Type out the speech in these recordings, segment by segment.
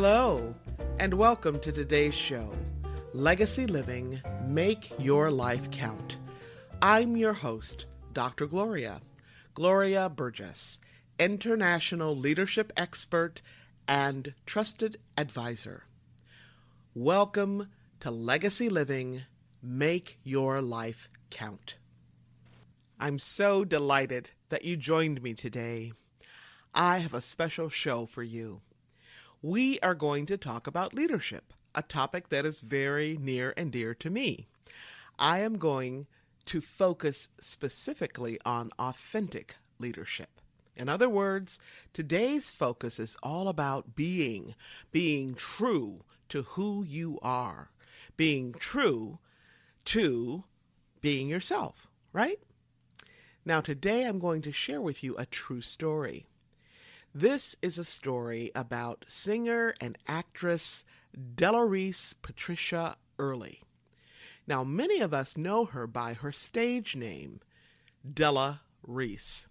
Hello, and welcome to today's show, Legacy Living, Make Your Life Count. I'm your host, Dr. Gloria Burgess, international leadership expert and trusted advisor. Welcome to Legacy Living, Make Your Life Count. I'm so delighted that you joined me today. I have a special show for you. We are going to talk about leadership, a topic that is very near and dear to me. I am going to focus specifically on authentic leadership. In other words, today's focus is all about being true to who you are, being true to being yourself, right? Now, today I'm going to share with you a true story. This is a story about singer and actress Della Reese Patricia Early. Now, many of us know her by her stage name, Della Reese.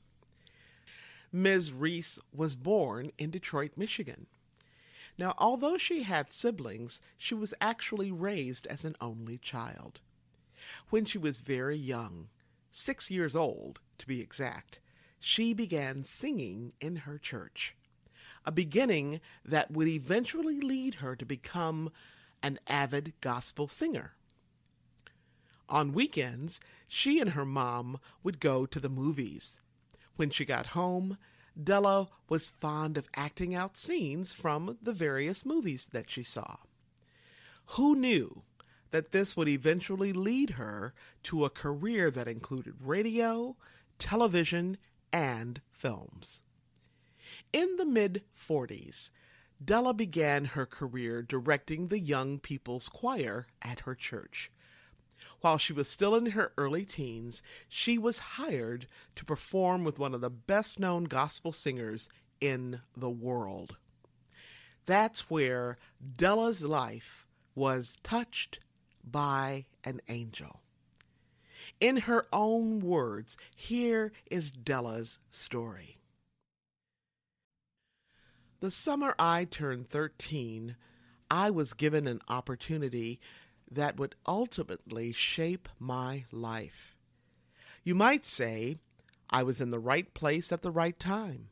Ms. Reese was born in Detroit, Michigan. Now, although she had siblings, she was actually raised as an only child. When she was very young, 6 years old to be exact, she began singing in her church, a beginning that would eventually lead her to become an avid gospel singer. On weekends, she and her mom would go to the movies. When she got home, Della was fond of acting out scenes from the various movies that she saw. Who knew that this would eventually lead her to a career that included radio, television, and films? In the mid-40s, Della began her career directing the young people's choir at her church. While she was still in her early teens, she was hired to perform with one of the best-known gospel singers in the world. That's where Della's life was touched by an angel. In her own words, here is Della's story. The summer I turned 13, I was given an opportunity that would ultimately shape my life. You might say I was in the right place at the right time.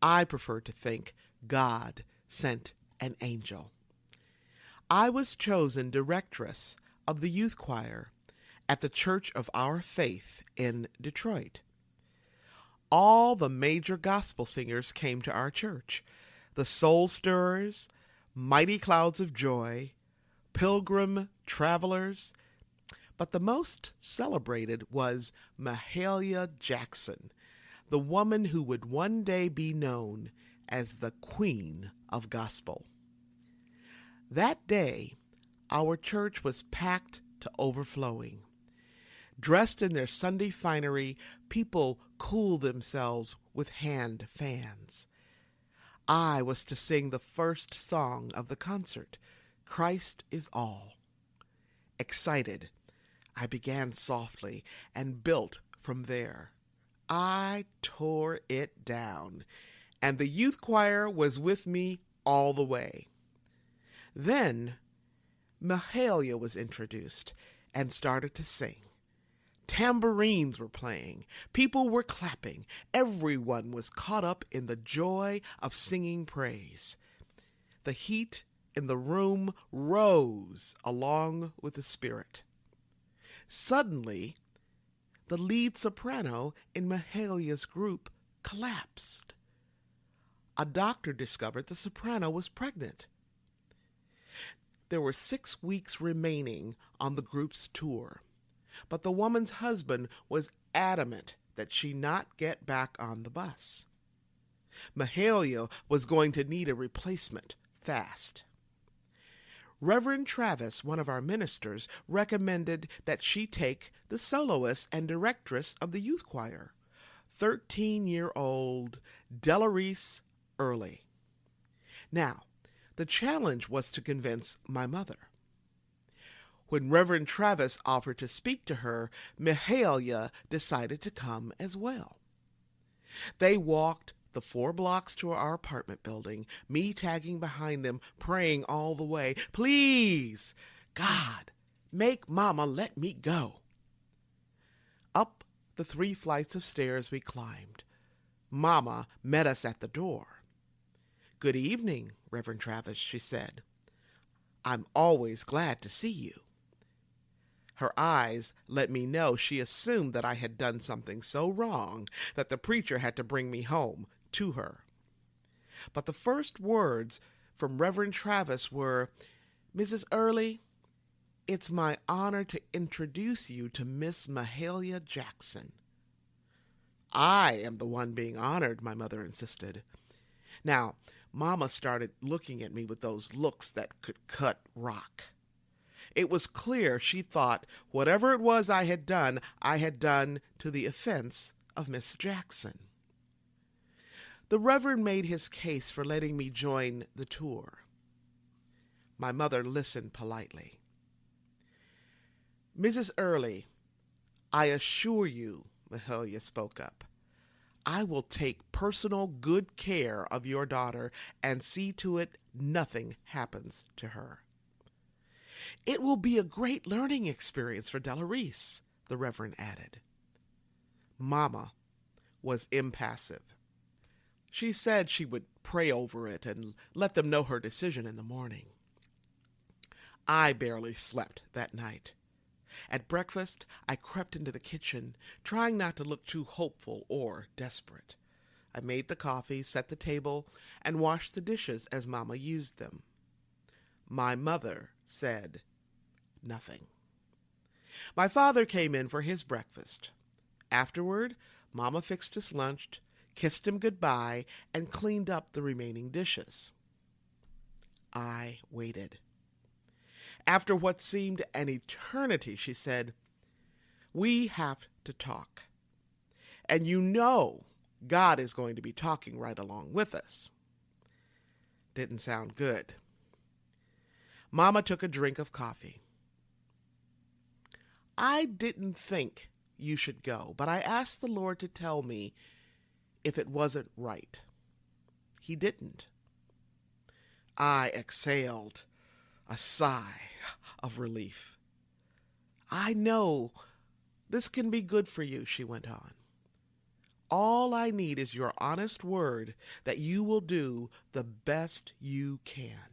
I prefer to think God sent an angel. I was chosen directress of the youth choir at the Church of Our Faith in Detroit. All the major gospel singers came to our church: the Soul Stirrers, Mighty Clouds of Joy, Pilgrim Travelers, but the most celebrated was Mahalia Jackson, the woman who would one day be known as the Queen of Gospel. That day, our church was packed to overflowing. Dressed in their Sunday finery, people cooled themselves with hand fans. I was to sing the first song of the concert, Christ is All. Excited, I began softly and built from there. I tore it down, and the youth choir was with me all the way. Then Mahalia was introduced and started to sing. Tambourines were playing. People were clapping. Everyone was caught up in the joy of singing praise. The heat in the room rose along with the spirit. Suddenly, the lead soprano in Mahalia's group collapsed. A doctor discovered the soprano was pregnant. There were 6 weeks remaining on the group's tour, but the woman's husband was adamant that she not get back on the bus. Mahalia was going to need a replacement fast. Reverend Travis, one of our ministers, recommended that she take the soloist and directress of the youth choir, 13-year-old Della Reese Early. Now, the challenge was to convince my mother. When Reverend Travis offered to speak to her, Mahalia decided to come as well. They walked The 4 blocks to our apartment building, me tagging behind them, praying all the way, "Please, God, make Mama let me go." Up the 3 flights of stairs we climbed. Mama met us at the door. "Good evening, Reverend Travis," she said. "I'm always glad to see you." Her eyes let me know she assumed that I had done something so wrong that the preacher had to bring me home to her. But the first words from Reverend Travis were, "Mrs. Early, it's my honor to introduce you to Miss Mahalia Jackson." "I am the one being honored," my mother insisted. Now, Mama started looking at me with those looks that could cut rock. It was clear she thought whatever it was I had done to the offense of Miss Jackson. The Reverend made his case for letting me join the tour. My mother listened politely. "Mrs. Early, I assure you," Mahalia spoke up, "I will take personal good care of your daughter and see to it nothing happens to her." "It will be a great learning experience for Della Reese," the Reverend added. Mama was impassive. She said she would pray over it and let them know her decision in the morning. I barely slept that night. At breakfast, I crept into the kitchen, trying not to look too hopeful or desperate. I made the coffee, set the table, and washed the dishes as Mama used them. My mother said nothing. My father came in for his breakfast. Afterward, Mama fixed us lunch, kissed him goodbye, and cleaned up the remaining dishes. I waited. After what seemed an eternity, she said, "We have to talk. And you know God is going to be talking right along with us." Didn't sound good. Mama took a drink of coffee. "I didn't think you should go, but I asked the Lord to tell me if it wasn't right. He didn't." I exhaled a sigh of relief. "I know this can be good for you," she went on. "All I need is your honest word that you will do the best you can."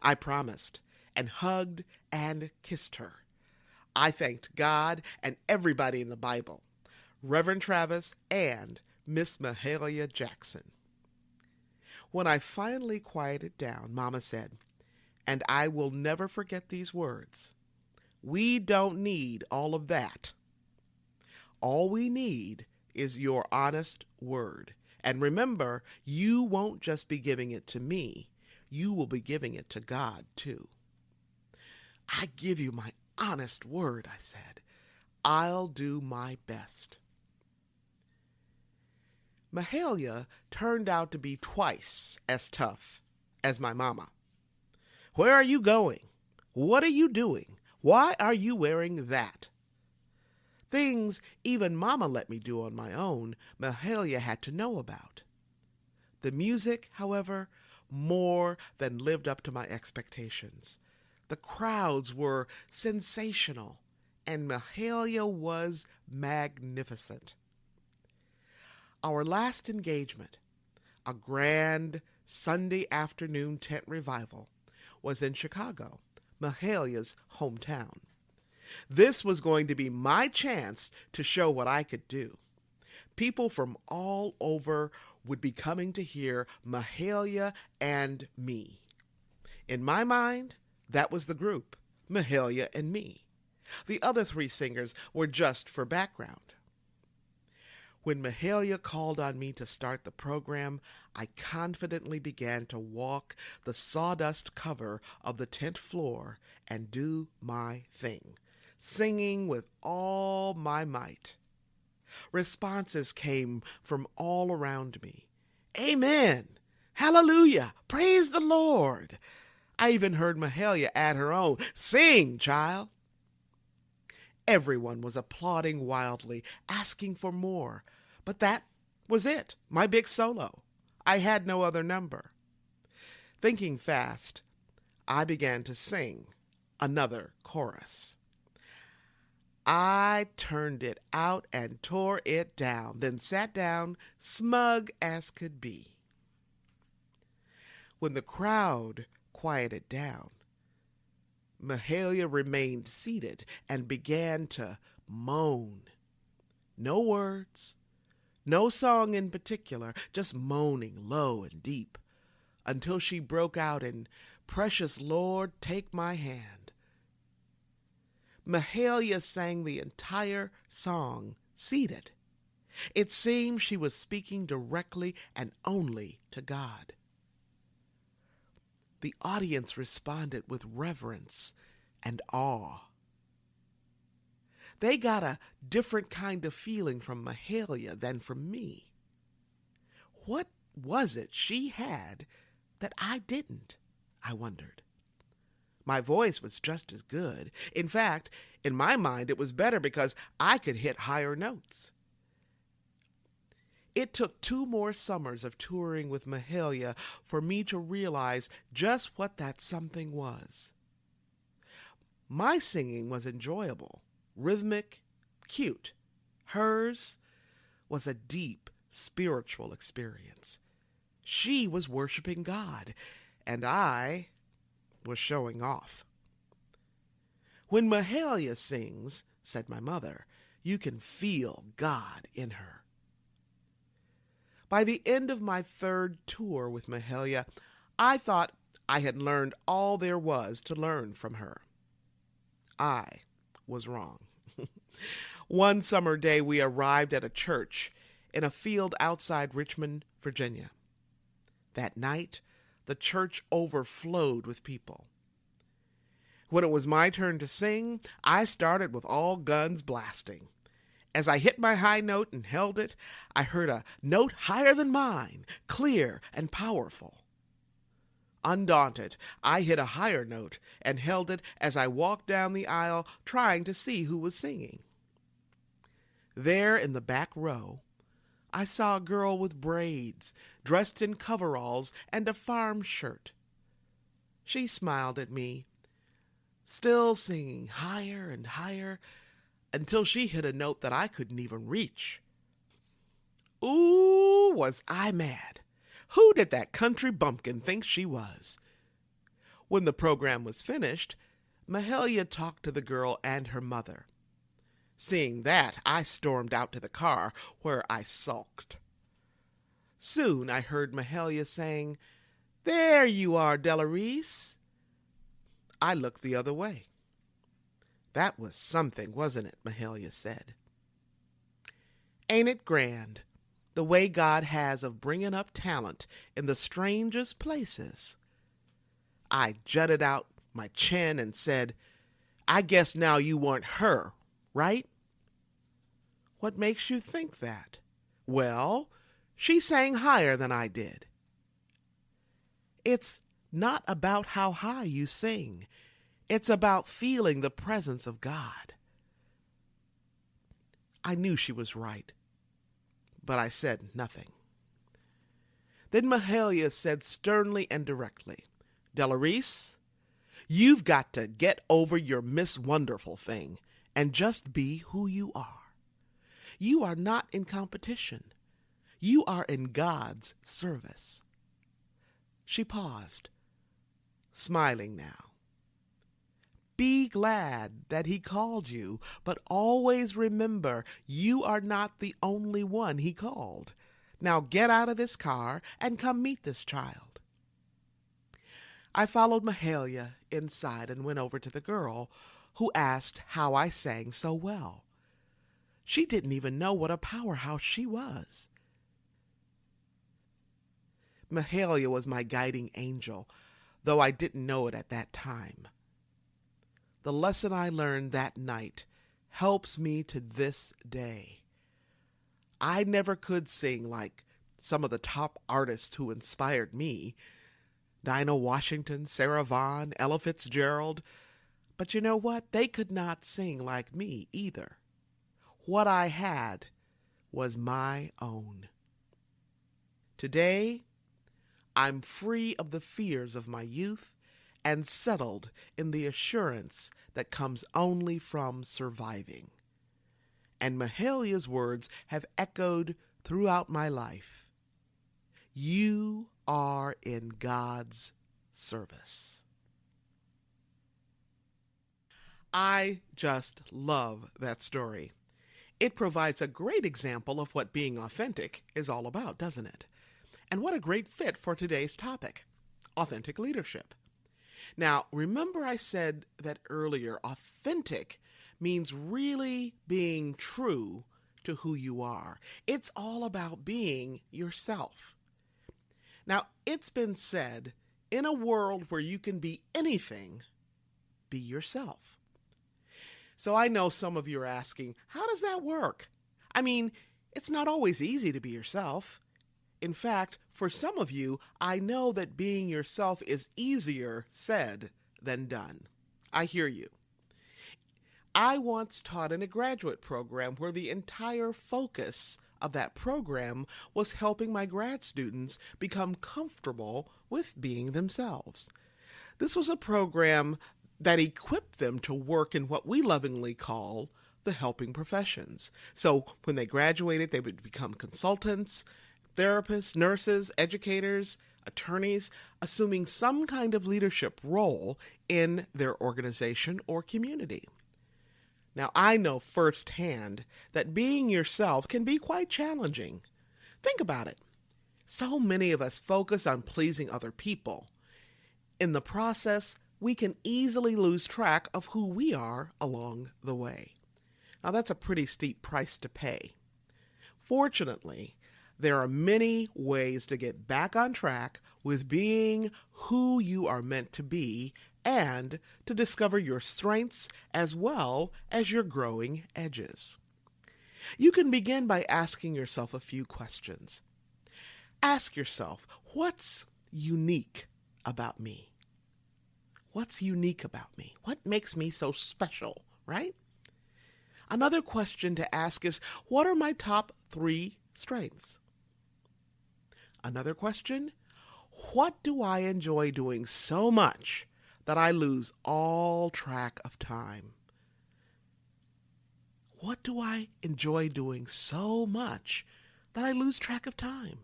I promised and hugged and kissed her. I thanked God and everybody in the Bible, Reverend Travis and Miss Mahalia Jackson. When I finally quieted down, Mama said, "And I will never forget these words. We don't need all of that. All we need is your honest word. And remember, you won't just be giving it to me. You will be giving it to God, too." "I give you my honest word," I said. "I'll do my best." Mahalia turned out to be twice as tough as my mama. "Where are you going? What are you doing? Why are you wearing that?" Things even Mama let me do on my own, Mahalia had to know about. The music, however, more than lived up to my expectations. The crowds were sensational, and Mahalia was magnificent. Our last engagement, a grand Sunday afternoon tent revival, was in Chicago, Mahalia's hometown. This was going to be my chance to show what I could do. People from all over would be coming to hear Mahalia and me. In my mind, that was the group, Mahalia and me. The other 3 singers were just for background. When Mahalia called on me to start the program, I confidently began to walk the sawdust cover of the tent floor and do my thing, singing with all my might. Responses came from all around me. "Amen! Hallelujah! Praise the Lord!" I even heard Mahalia add her own, "Sing, child!" Everyone was applauding wildly, asking for more, but that was it, my big solo. I had no other number. Thinking fast, I began to sing another chorus. I turned it out and tore it down, then sat down, smug as could be. When the crowd quieted down, Mahalia remained seated and began to moan. No words, no song in particular, just moaning low and deep, until she broke out in "Precious Lord, Take My Hand." Mahalia sang the entire song seated. It seemed she was speaking directly and only to God. The audience responded with reverence and awe. They got a different kind of feeling from Mahalia than from me. What was it she had that I didn't, I wondered. My voice was just as good. In fact, in my mind, it was better because I could hit higher notes. It took 2 more summers of touring with Mahalia for me to realize just what that something was. My singing was enjoyable, rhythmic, cute. Hers was a deep spiritual experience. She was worshiping God, and I was showing off. When Mahalia sings, said my mother, you can feel God in her. By the end of my 3rd tour with Mahalia, I thought I had learned all there was to learn from her. I was wrong. One summer day we arrived at a church in a field outside Richmond, Virginia. That night, the church overflowed with people. When it was my turn to sing, I started with all guns blasting. As I hit my high note and held it, I heard a note higher than mine, clear and powerful. Undaunted, I hit a higher note and held it as I walked down the aisle trying to see who was singing. There in the back row, I saw a girl with braids, dressed in coveralls and a farm shirt. She smiled at me, still singing higher and higher, until she hit a note that I couldn't even reach. Ooh, was I mad. Who did that country bumpkin think she was? When the program was finished, Mahalia talked to the girl and her mother. Seeing that, I stormed out to the car, where I sulked. Soon I heard Mahalia saying, "There you are, Della Reese." I looked the other way. "That was something, wasn't it?" Mahalia said. Ain't it grand, the way God has of bringing up talent in the strangest places? I jutted out my chin and said, "I guess now you weren't her, right?" "What makes you think that?" "Well, she sang higher than I did." It's not about how high you sing. It's about feeling the presence of God. I knew she was right, but I said nothing. Then Mahalia said sternly and directly, "Della Reese, you've got to get over your Miss Wonderful thing and just be who you are. You are not in competition. You are in God's service." She paused, smiling now. Be glad that he called you, but always remember you are not the only one he called. Now get out of this car and come meet this child. I followed Mahalia inside and went over to the girl, who asked how I sang so well. She didn't even know what a powerhouse she was. Mahalia was my guiding angel, though I didn't know it at that time. The lesson I learned that night helps me to this day. I never could sing like some of the top artists who inspired me, Dinah Washington, Sarah Vaughan, Ella Fitzgerald, but you know what? They could not sing like me either. What I had was my own. Today, I'm free of the fears of my youth and settled in the assurance that comes only from surviving. And Mahalia's words have echoed throughout my life. You are in God's service. I just love that story. It provides a great example of what being authentic is all about, doesn't it? And what a great fit for today's topic, authentic leadership. Now, remember I said that earlier, authentic means really being true to who you are. It's all about being yourself. Now, it's been said, in a world where you can be anything, be yourself. So I know some of you are asking, how does that work? I mean, it's not always easy to be yourself. In fact, for some of you, I know that being yourself is easier said than done. I hear you. I once taught in a graduate program where the entire focus of that program was helping my grad students become comfortable with being themselves. This was a program that equipped them to work in what we lovingly call the helping professions. So when they graduated, they would become consultants, therapists, nurses, educators, attorneys, assuming some kind of leadership role in their organization or community. Now, I know firsthand that being yourself can be quite challenging. Think about it. So many of us focus on pleasing other people. In the process, we can easily lose track of who we are along the way. Now, that's a pretty steep price to pay. Fortunately, there are many ways to get back on track with being who you are meant to be and to discover your strengths as well as your growing edges. You can begin by asking yourself a few questions. Ask yourself, what's unique about me? What's unique about me? What makes me so special, right? Another question to ask is, what are my top 3 strengths? Another question, what do I enjoy doing so much that I lose all track of time? What do I enjoy doing so much that I lose track of time?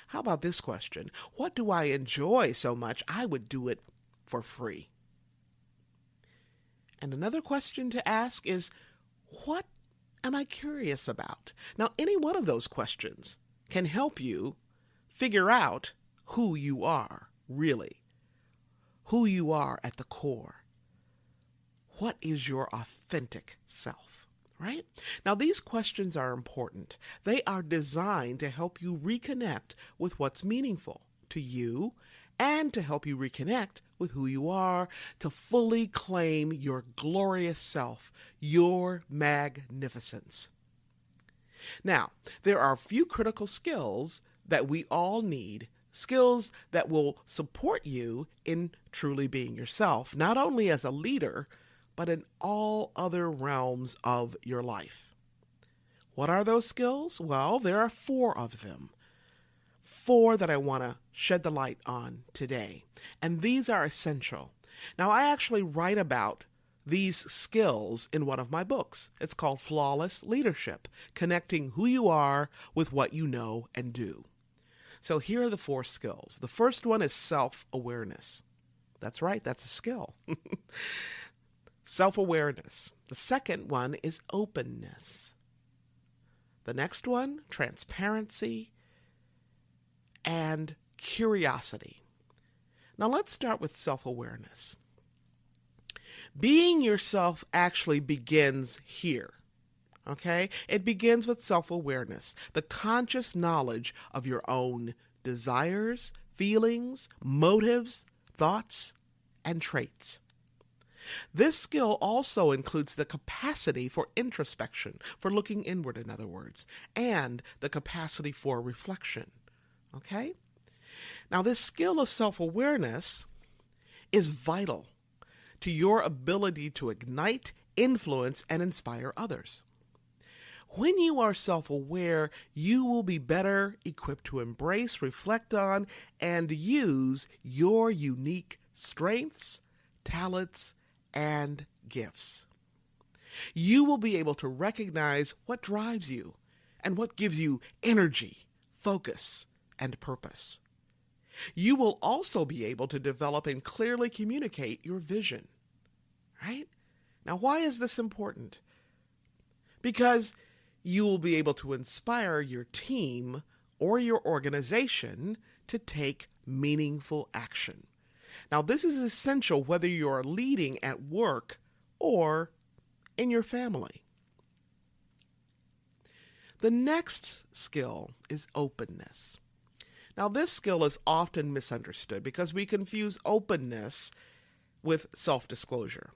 How about this question? What do I enjoy so much I would do it for free? And another question to ask is, what am I curious about? Now, any one of those questions can help you figure out who you are, really. Who you are at the core. What is your authentic self, right? Now, these questions are important. They are designed to help you reconnect with what's meaningful to you and to help you reconnect with who you are, to fully claim your glorious self, your magnificence. Now, there are a few critical skills that we all need, skills that will support you in truly being yourself, not only as a leader, but in all other realms of your life. What are those skills? Well, there are 4 of them. 4 that I want to shed the light on today. And these are essential. Now, I actually write about these skills in one of my books. It's called Flawless Leadership, Connecting Who You Are with What You Know and Do. So here are the 4 skills. The first one is self-awareness. That's right, that's a skill. Self-awareness. The second one is openness. The next one, transparency and curiosity. Now let's start with self-awareness. Being yourself actually begins here. Okay? It begins with self-awareness, the conscious knowledge of your own desires, feelings, motives, thoughts, and traits. This skill also includes the capacity for introspection, for looking inward, in other words, and the capacity for reflection. Okay? Now, this skill of self-awareness is vital to your ability to ignite, influence, and inspire others. When you are self-aware, you will be better equipped to embrace, reflect on, and use your unique strengths, talents, and gifts. You will be able to recognize what drives you and what gives you energy, focus, and purpose. You will also be able to develop and clearly communicate your vision, right? Now, why is this important? Because you will be able to inspire your team or your organization to take meaningful action. Now, this is essential whether you are leading at work or in your family. The next skill is openness. Now, this skill is often misunderstood because we confuse openness with self-disclosure.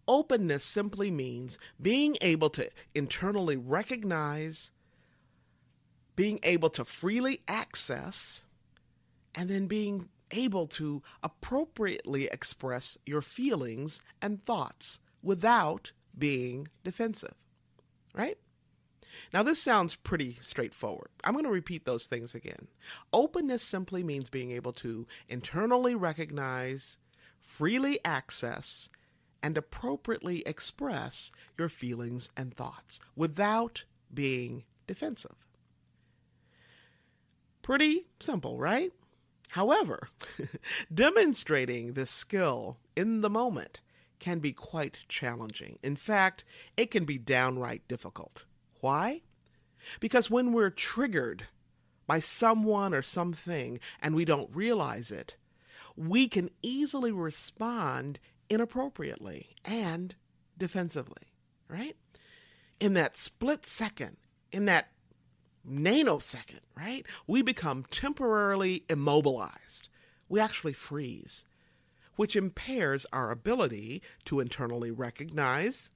Openness simply means being able to internally recognize, being able to freely access, and then being able to appropriately express your feelings and thoughts without being defensive, right? Now, this sounds pretty straightforward. I'm going to repeat those things again. Openness simply means being able to internally recognize, freely access, and appropriately express your feelings and thoughts without being defensive. Pretty simple, right? However, demonstrating this skill in the moment can be quite challenging. In fact, it can be downright difficult. Why? Because when we're triggered by someone or something and we don't realize it, we can easily respond inappropriately and defensively, right? In that split second, in that nanosecond, right? We become temporarily immobilized. We actually freeze, which impairs our ability to internally recognize,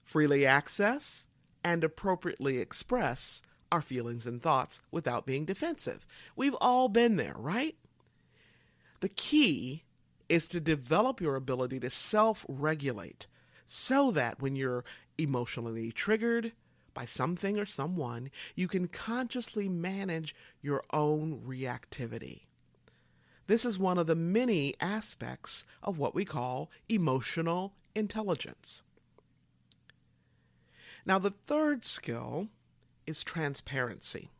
freely access, and appropriately express our feelings and thoughts without being defensive. We've all been there, right? The key is to develop your ability to self-regulate so that when you're emotionally triggered by something or someone, you can consciously manage your own reactivity. This is one of the many aspects of what we call emotional intelligence. Now, the third skill is transparency.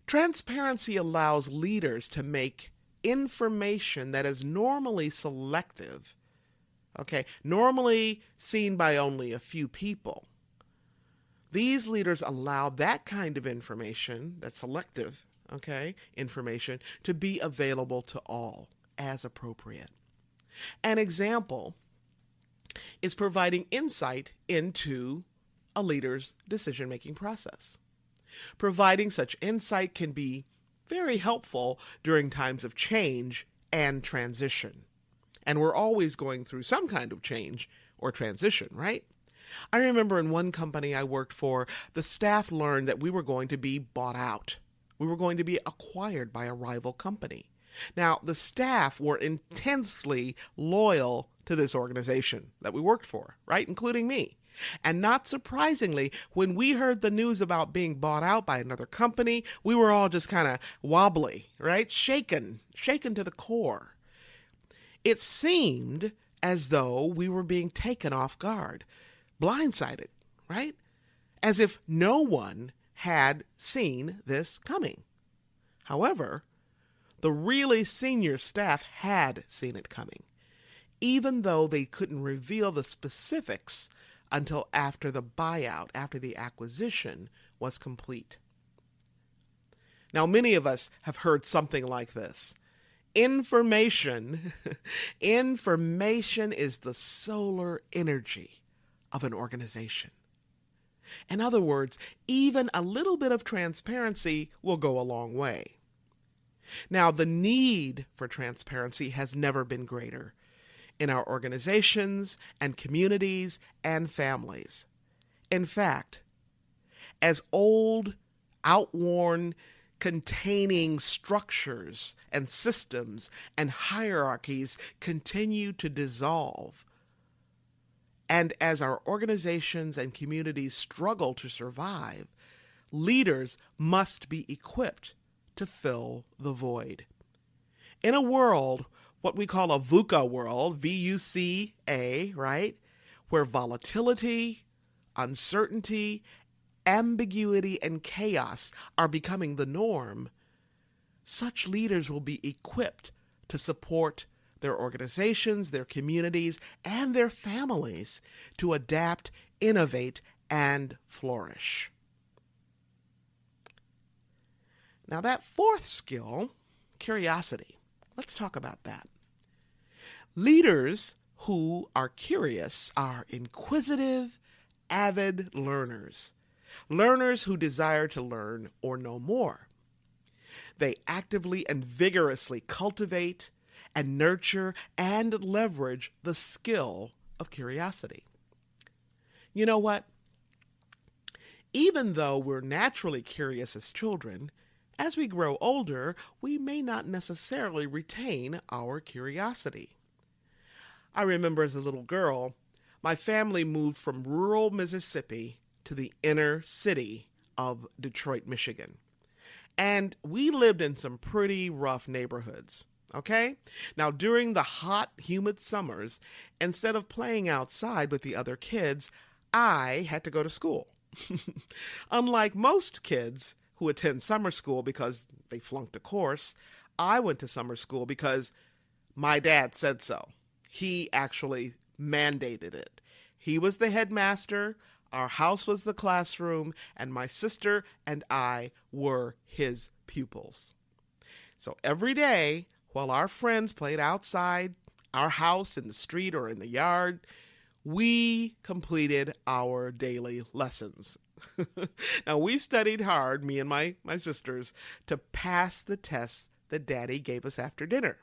Transparency allows leaders to make information that is normally selective, normally seen by only a few people. These leaders allow that kind of information, that selective, information, to be available to all as appropriate. An example is providing insight into a leader's decision-making process. Providing such insight can be very helpful during times of change and transition. And we're always going through some kind of change or transition, right? I remember in one company I worked for, the staff learned that we were going to be bought out. We were going to be acquired by a rival company. Now, the staff were intensely loyal to this organization that we worked for, right? Including me. And not surprisingly, when we heard the news about being bought out by another company, we were all just kind of wobbly, right? Shaken to the core. It seemed as though we were being taken off guard, blindsided, right? As if no one had seen this coming. However, the really senior staff had seen it coming, even though they couldn't reveal the specifics until after the buyout, after the acquisition was complete. Now, many of us have heard something like this. Information is the solar energy of an organization. In other words, even a little bit of transparency will go a long way. Now, the need for transparency has never been greater in our organizations and communities and families. In fact, as old, outworn, containing structures and systems and hierarchies continue to dissolve, And as our organizations and communities struggle to survive, leaders must be equipped to fill the void. In a world, what we call a VUCA world, VUCA, right? Where volatility, uncertainty, ambiguity, and chaos are becoming the norm, such leaders will be equipped to support their organizations, their communities, and their families to adapt, innovate, and flourish. Now, that fourth skill, curiosity, let's talk about that. Leaders who are curious are inquisitive, avid learners, learners who desire to learn or know more. They actively and vigorously cultivate and nurture and leverage the skill of curiosity. You know what? Even though we're naturally curious as children, as we grow older, we may not necessarily retain our curiosity. I remember as a little girl, my family moved from rural Mississippi to the inner city of Detroit, Michigan. And we lived in some pretty rough neighborhoods, okay? Now, during the hot, humid summers, instead of playing outside with the other kids, I had to go to school. Unlike most kids who attend summer school because they flunked a course, I went to summer school because my dad said so. He actually mandated it. He was the headmaster, our house was the classroom, and my sister and I were his pupils. So every day, while our friends played outside our house, in the street, or in the yard, we completed our daily lessons. Now, we studied hard, me and my sisters, to pass the tests that Daddy gave us after dinner.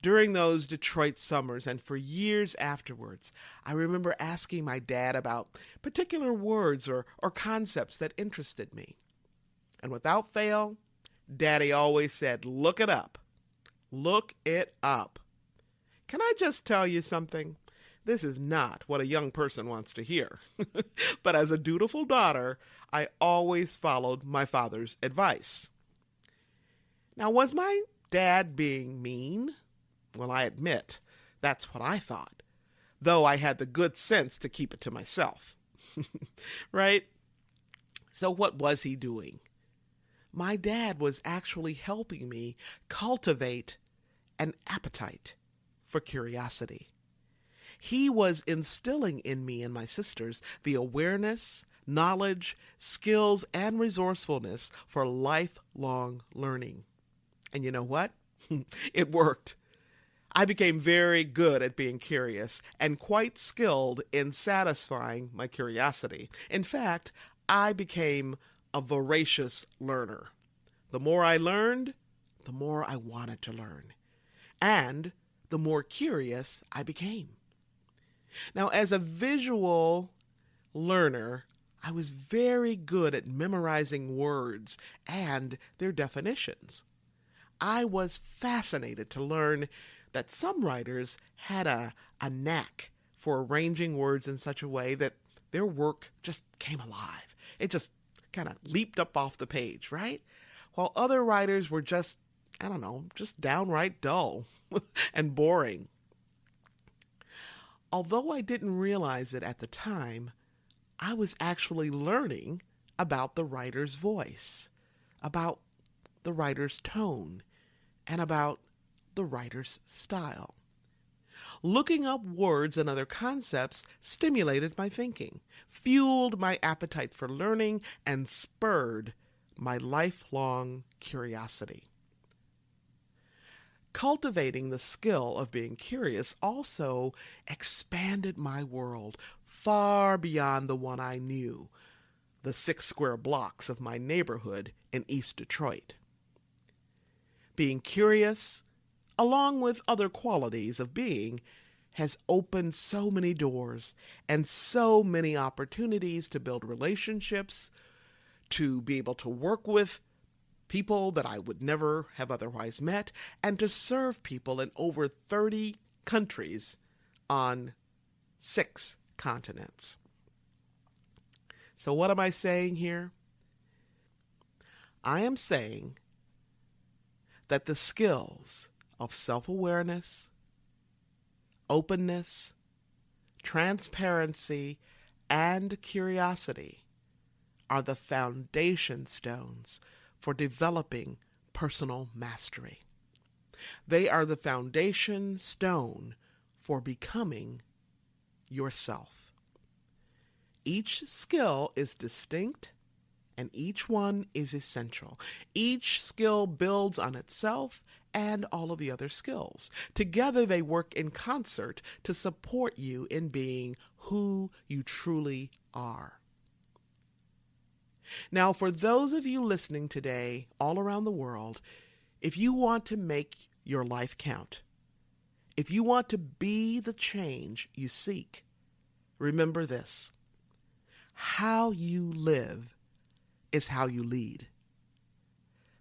During those Detroit summers and for years afterwards, I remember asking my dad about particular words or concepts that interested me. And without fail, Daddy always said, "Look it up. Look it up." Can I just tell you something? This is not what a young person wants to hear. But as a dutiful daughter, I always followed my father's advice. Now, was my dad being mean? Well, I admit, that's what I thought, though I had the good sense to keep it to myself. Right? So what was he doing? My dad was actually helping me cultivate an appetite for curiosity. He was instilling in me and my sisters the awareness, knowledge, skills, and resourcefulness for lifelong learning. And you know what? It worked. I became very good at being curious and quite skilled in satisfying my curiosity. In fact, I became a voracious learner. The more I learned, the more I wanted to learn. And the more curious I became. Now, as a visual learner, I was very good at memorizing words and their definitions. I was fascinated to learn that some writers had a knack for arranging words in such a way that their work just came alive. It just kind of leaped up off the page, right? While other writers were just downright dull and boring. Although I didn't realize it at the time, I was actually learning about the writer's voice, about the writer's tone, and about the writer's style. Looking up words and other concepts stimulated my thinking, fueled my appetite for learning, and spurred my lifelong curiosity. Cultivating the skill of being curious also expanded my world far beyond the one I knew, the 6 square blocks of my neighborhood in East Detroit. Being curious, along with other qualities of being, has opened so many doors and so many opportunities to build relationships, to be able to work with people that I would never have otherwise met, and to serve people in over 30 countries on 6 continents. So what am I saying here? I am saying that the skills of self-awareness, openness, transparency, and curiosity are the foundation stones for developing personal mastery. They are the foundation stone for becoming yourself. Each skill is distinct and each one is essential. Each skill builds on itself and all of the other skills. Together they work in concert to support you in being who you truly are. Now, for those of you listening today all around the world, if you want to make your life count, if you want to be the change you seek, remember this: how you live is how you lead.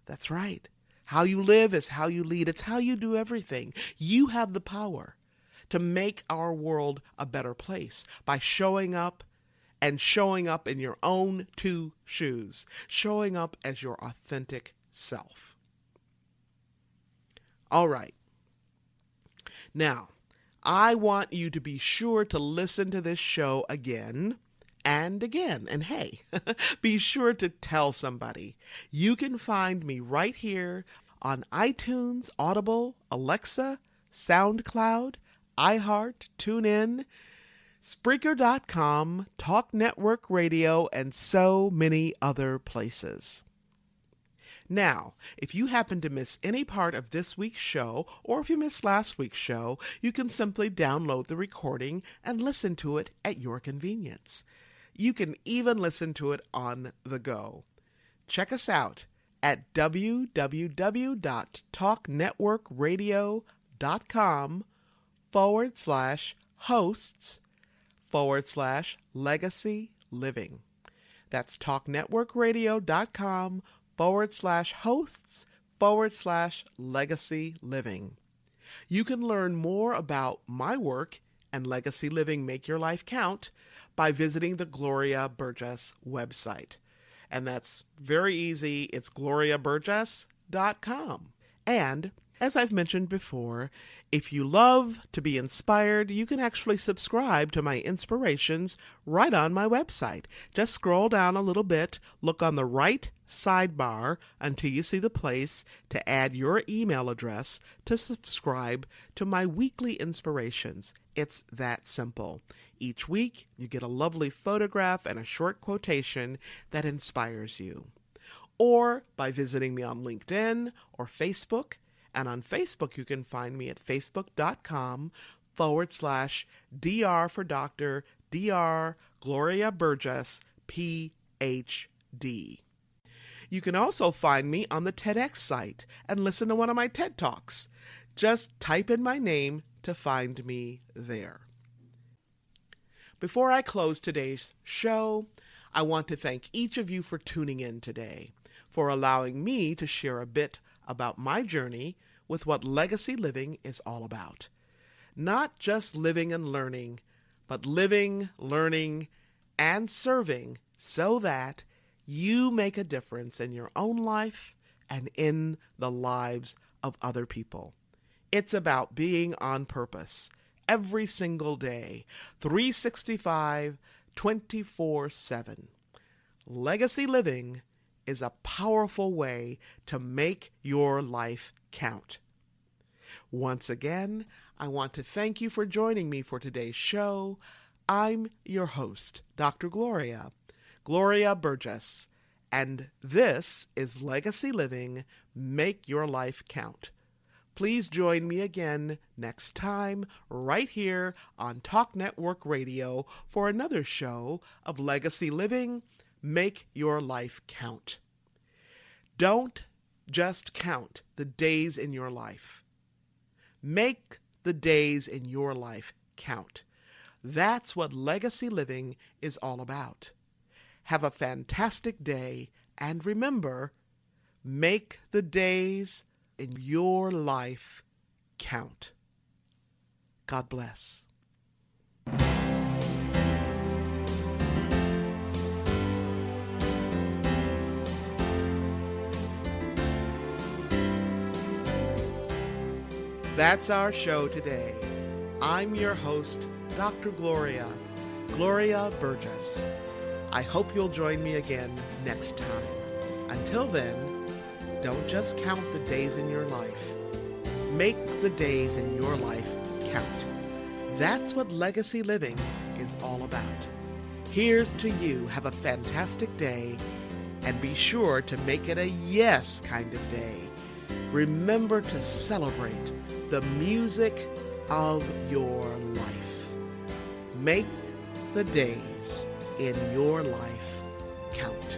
That's right. How you live is how you lead. It's how you do everything. You have the power to make our world a better place by showing up and showing up in your own 2 shoes, showing up as your authentic self. All right. Now, I want you to be sure to listen to this show again and again. And hey, be sure to tell somebody. You can find me right here on iTunes, Audible, Alexa, SoundCloud, iHeart, TuneIn, Spreaker.com, Talk Network Radio, and so many other places. Now, if you happen to miss any part of this week's show, or if you missed last week's show, you can simply download the recording and listen to it at your convenience. You can even listen to it on the go. Check us out at www.talknetworkradio.com/hosts/legacy living. That's talknetworkradio.com/hosts/legacy living. You can learn more about my work and Legacy Living Make Your Life Count by visiting the Gloria Burgess website. And that's very easy. It's gloriaburgess.com. And as I've mentioned before, if you love to be inspired, you can actually subscribe to my inspirations right on my website. Just scroll down a little bit, look on the right sidebar until you see the place to add your email address to subscribe to my weekly inspirations. It's that simple. Each week, you get a lovely photograph and a short quotation that inspires you. Or by visiting me on LinkedIn or Facebook. And on Facebook, you can find me at facebook.com/DR for Dr. DR Gloria Burgess, PhD. You can also find me on the TEDx site and listen to one of my TED Talks. Just type in my name to find me there. Before I close today's show, I want to thank each of you for tuning in today, for allowing me to share a bit about my journey with what legacy living is all about. Not just living and learning, but living, learning, and serving so that you make a difference in your own life and in the lives of other people. It's about being on purpose every single day, 365, 24/7. Legacy living is a powerful way to make your life count. Once again, I want to thank you for joining me for today's show. I'm your host, Dr. Gloria Burgess, and this is Legacy Living, Make Your Life Count. Please join me again next time right here on Talk Network Radio for another show of Legacy Living, Make Your Life Count. Don't just count the days in your life. Make the days in your life count. That's what legacy living is all about. Have a fantastic day, and remember, make the days in your life count. God bless. That's our show today. I'm your host, Dr. Gloria Burgess. I hope you'll join me again next time. Until then, don't just count the days in your life. Make the days in your life count. That's what legacy living is all about. Here's to you. Have a fantastic day, and be sure to make it a yes kind of day. Remember to celebrate the music of your life. Make the days in your life count.